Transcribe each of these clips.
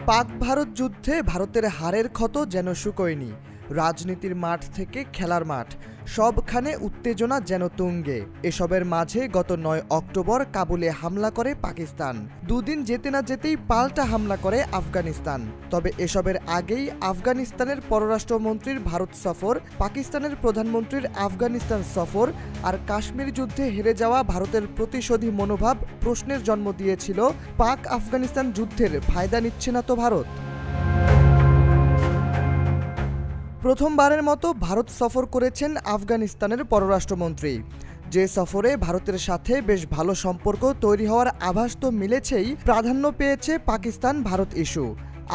পাক ভারত যুদ্ধে ভারতের হারের ক্ষত যেন শুকোয়নি। রাজনীতির মাঠ থেকে খেলার মাঠ, সবখানে উত্তেজনা যেন তুঙ্গে। এসবের মাঝে গত ৯ অক্টোবর কাবুলে হামলা করে পাকিস্তান। দুদিন যেতে না যেতেই পাল্টা হামলা করে আফগানিস্তান। তবে এসবের আগেই আফগানিস্তানের পররাষ্ট্রমন্ত্রীর ভারত সফর, পাকিস্তানের প্রধানমন্ত্রীর আফগানিস্তান সফর আর কাশ্মীর যুদ্ধে হেরে যাওয়া ভারতের প্রতিশোধী মনোভাব প্রশ্নের জন্ম দিয়েছিল, পাক আফগানিস্তান যুদ্ধের ফায়দা নিচ্ছে না তো ভারত? প্রথমবারের মতো ভারত সফর করেছেন আফগানিস্তানের পররাষ্ট্রমন্ত্রী। যে সফরে ভারতের সাথে বেশ ভালো সম্পর্ক তৈরি হওয়ার আভাস তো মিলেছেই, প্রাধান্য পেয়েছে পাকিস্তান ভারত ইস্যু।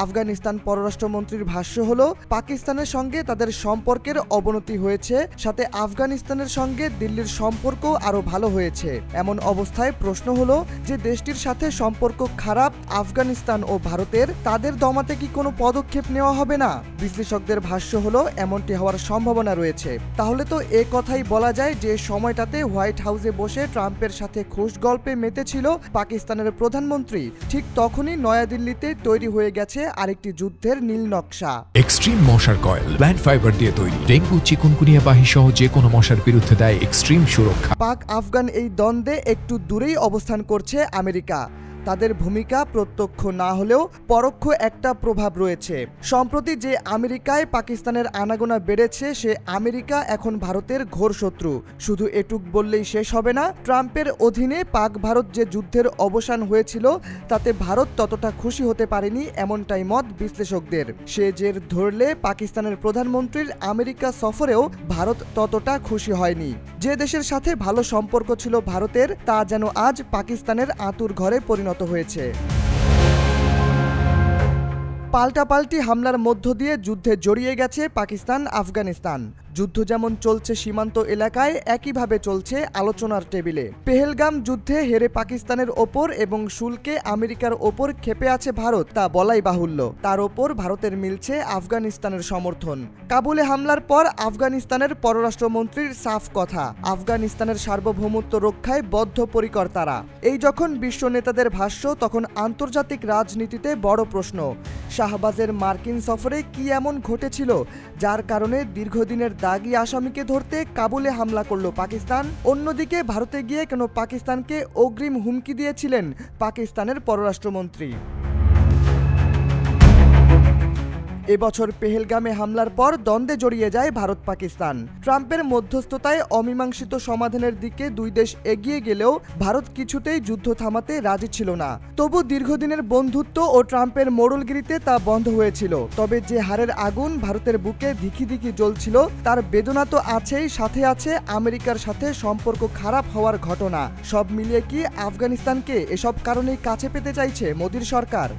আফগানিস্তান পররাষ্ট্রমন্ত্রীর ভাষ্য হলো, পাকিস্তানের সঙ্গে তাদের সম্পর্কের অবনতি হয়েছে, সাথে আফগানিস্তানের সঙ্গে দিল্লির সম্পর্ক আরও ভালো হয়েছে। এমন অবস্থায় প্রশ্ন হলো যে দেশটির সাথে সম্পর্ক খারাপ আফগানিস্তান ও ভারতের, তাদের দমাতে কি কোনো পদক্ষেপ নেওয়া হবে না? বিশ্লেষকদের ভাষ্য হলো, এমনটি হওয়ার সম্ভাবনা রয়েছে। তাহলে তো এ কথাই বলা যায় যে সময়টাতে হোয়াইট হাউসে বসে ট্রাম্পের সাথে খুশ গল্পে মেতেছিল পাকিস্তানের প্রধানমন্ত্রী, ঠিক তখনই নয়াদিল্লিতে তৈরি হয়ে গেছে আরেকটি যুদ্ধের নীল নকশা। এক্সট্রিম মশার কয়েল প্ল্যান্ট ফাইবার দিয়ে তৈরি, ডেঙ্গু, চিকুনগুনিয়া বাহি সহ যে কোনো মশার বিরুদ্ধে দেয় এক্সট্রিম সুরক্ষা। পাক আফগান এই দ্বন্দ্বে একটু দূরেই অবস্থান করছে আমেরিকা। তাদের ভূমিকা প্রত্যক্ষ না হলেও পরোক্ষ একটা প্রভাব রয়েছে। সম্প্রতি যে আমেরিকায় পাকিস্তানের আনাগোনা বেড়েছে, সে আমেরিকা এখন ভারতের ঘোর শত্রু। শুধু এটুক বললেই শেষ হবে না, ট্রাম্পের অধীনে পাক ভারত যে যুদ্ধের অবসান হয়েছিল তাতে ভারত ততটা খুশি হতে পারেনি, এমনটাই মত বিশ্লেষকদের। সে জের ধরলে পাকিস্তানের প্রধানমন্ত্রীর আমেরিকা সফরেও ভারত ততটা খুশি হয়নি। যে দেশের সাথে ভালো সম্পর্ক ছিল ভারতের, তা যেন আজ পাকিস্তানের আঁতুর ঘরে পরিণত হয়েছে। পাল্টাপাল্টি হামলার মধ্য দিয়ে যুদ্ধে জড়িয়ে গেছে পাকিস্তান আফগানিস্তান। যুদ্ধ যেমন চলছে সীমান্ত এলাকায়, একইভাবে চলছে আলোচনার টেবিলে। পেহেলগাম যুদ্ধে হেরে পাকিস্তানের ওপর এবং শুল্কে আমেরিকার ওপর ক্ষেপে আছে ভারত, তা বলাই বাহুল্য। তার ওপর ভারতের মিলছে আফগানিস্তানের সমর্থন। কাবুলে হামলার পর আফগানিস্তানের পররাষ্ট্রমন্ত্রীর সাফ কথা, আফগানিস্তানের সার্বভৌমত্ব রক্ষায় বদ্ধপরিকর তারা। এই যখন বিশ্ব নেতাদের ভাষ্য, তখন আন্তর্জাতিক রাজনীতিতে বড় প্রশ্ন, শাহবাজের মার্কিন সফরে কি এমন ঘটেছিল যার কারণে দীর্ঘদিনের দাগি আসামিকে ধরতে কাবুলে হামলা করল পাকিস্তান? অন্যদিকে ভারতে গিয়ে কেন পাকিস্তানকে অগ্রিম হুমকি দিয়েছিলেন পাকিস্তানের পররাষ্ট্রমন্ত্রী? এবছর পেহেলগামে হামলার পর দ্বন্দ্বে জড়িয়ে যায় ভারত পাকিস্তান। ট্রাম্পের মধ্যস্থতায় অমীমাংসিত সমাধানের দিকে দুই দেশ এগিয়ে গেলেও ভারত কিছুতেই যুদ্ধ থামাতে রাজি ছিল না। তবু দীর্ঘদিনের বন্ধুত্ব ও ট্রাম্পের মোড়লগিরিতে তা বন্ধ হয়েছিল। তবে যে হারের আগুন ভারতের বুকে ধিকি ধিকি জ্বলছিল, তার বেদনা তো আছেই, সাথে আছে আমেরিকার সাথে সম্পর্ক খারাপ হওয়ার ঘটনা। সব মিলিয়ে কি আফগানিস্তানকে এসব কারণেই কাছে পেতে চাইছে মোদির সরকার?